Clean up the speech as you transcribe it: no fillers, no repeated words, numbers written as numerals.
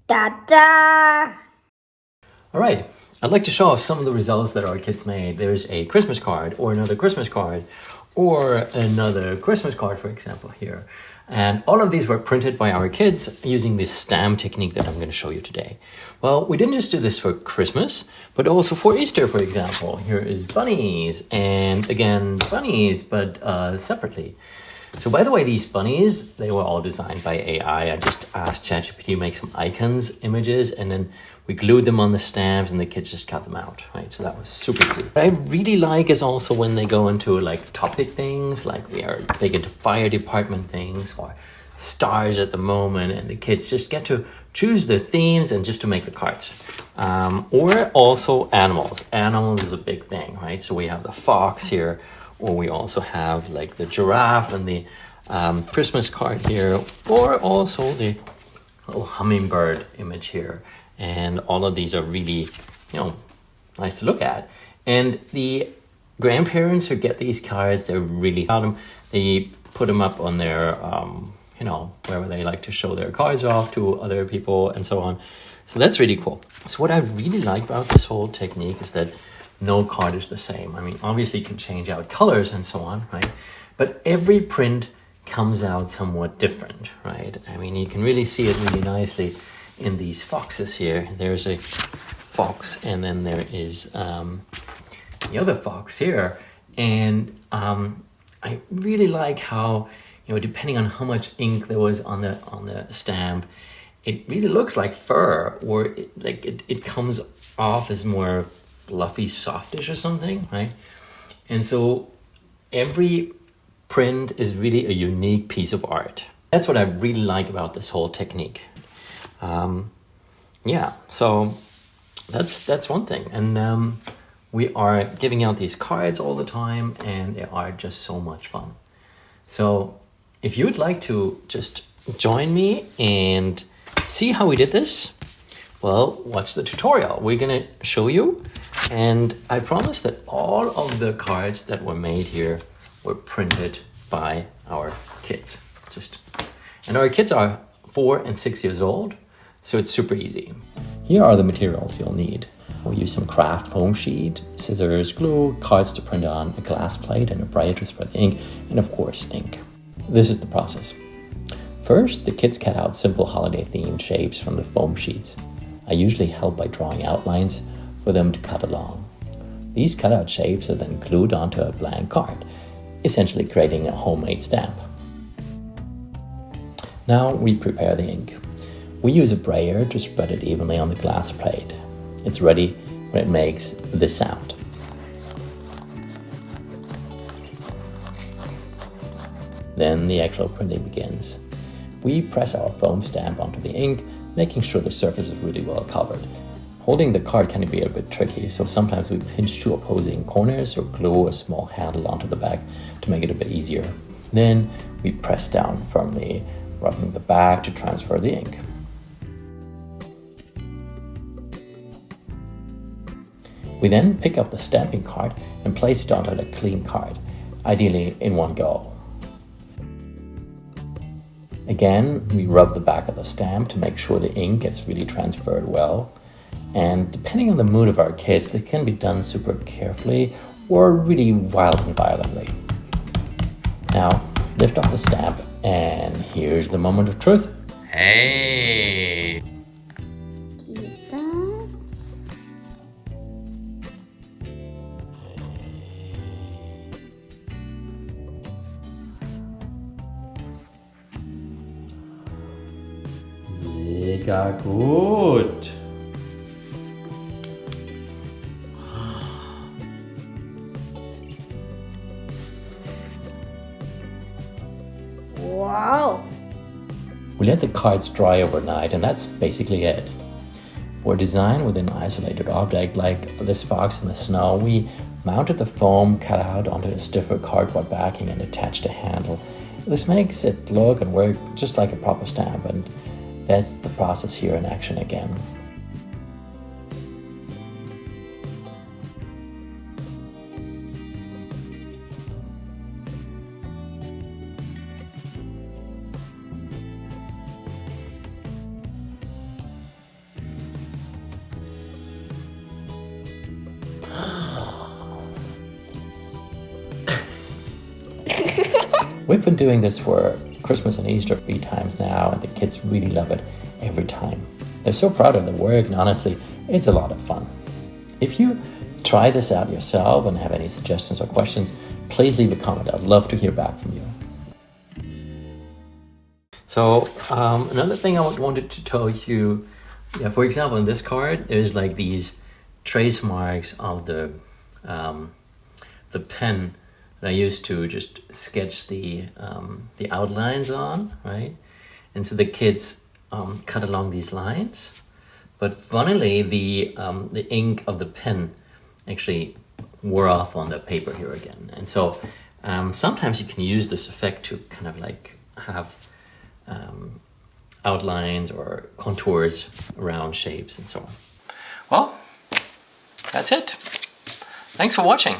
Ta-da! All right, I'd like to show off some of the results that our kids made. There's a Christmas card or another Christmas card or another Christmas card, for example, here. And all of these were printed by our kids using this stamp technique that I'm going to show you today. Well, we didn't just do this for Christmas, but also for Easter, for example. Here is bunnies and again, bunnies, but separately. So by the way, these bunnies, they were all designed by AI. I just asked ChatGPT to make some icons, images, and then we glued them on the stamps and the kids just cut them out, right? So that was super easy. What I really like is also when they go into like topic things, like we are big into fire department things or stars at the moment, and the kids just get to choose the themes and just to make the cards. Or also animals. Animals is a big thing, right? So we have the fox here, or we also have like the giraffe and the Christmas card here, or also the little hummingbird image here. And all of these are really, nice to look at. And the grandparents who get these cards, they're really proud of them. They put them up on their, wherever they like to show their cards off to other people and so on. So that's really cool. So what I really like about this whole technique is that no card is the same. I mean, obviously you can change out colors and so on, right? But every print comes out somewhat different, right? I mean, you can really see it really nicely in these foxes here. There's a fox and then there is the other fox here. And I really like how, depending on how much ink there was on the stamp, it really looks like fur, or it comes off as more fluffy, softish or something, right? And so every print is really a unique piece of art. That's what I really like about this whole technique. So that's one thing. And we are giving out these cards all the time, and they are just so much fun. So if you would like to just join me and see how we did this, well, watch the tutorial. We're going to show you. And I promise that all of the cards that were made here were printed by our kids. And our kids are 4 and 6 years old, so it's super easy. Here are the materials you'll need. We'll use some craft foam sheet, scissors, glue, cards to print on, a glass plate and a brayer to spread the ink, and of course ink. This is the process. First, the kids cut out simple holiday themed shapes from the foam sheets. I usually help by drawing outlines for them to cut along. These cutout shapes are then glued onto a blank card, essentially creating a homemade stamp. Now we prepare the ink. We use a brayer to spread it evenly on the glass plate. It's ready when it makes this sound. Then the actual printing begins. We press our foam stamp onto the ink, making sure the surface is really well covered. Holding the card can be a bit tricky, so sometimes we pinch two opposing corners or glue a small handle onto the back to make it a bit easier. Then we press down firmly, rubbing the back to transfer the ink. We then pick up the stamping card and place it onto the clean card, ideally in one go. Again, we rub the back of the stamp to make sure the ink gets really transferred well. And depending on the mood of our kids, this can be done super carefully or really wild and violently. Now, lift off the stamp, and here's the moment of truth. Hey! Mega gut! Wow! We let the cards dry overnight, and that's basically it. For a design with an isolated object like this fox in the snow, we mounted the foam cut out onto a stiffer cardboard backing and attached a handle. This makes it look and work just like a proper stamp, and that's the process here in action again. been doing this for Christmas and Easter 3 times now, and the kids really love it every time. They're so proud of the work, and honestly, it's a lot of fun. If you try this out yourself and have any suggestions or questions, please leave a comment. I'd love to hear back from you. So another thing I wanted to tell you, for example, in this card, there's like these trace marks of the pen that I used to just sketch the outlines on, right? And so the kids cut along these lines, but funnily the ink of the pen actually wore off on the paper here again. And so sometimes you can use this effect to kind of like have outlines or contours around shapes and so on. Well, that's it. Thanks for watching.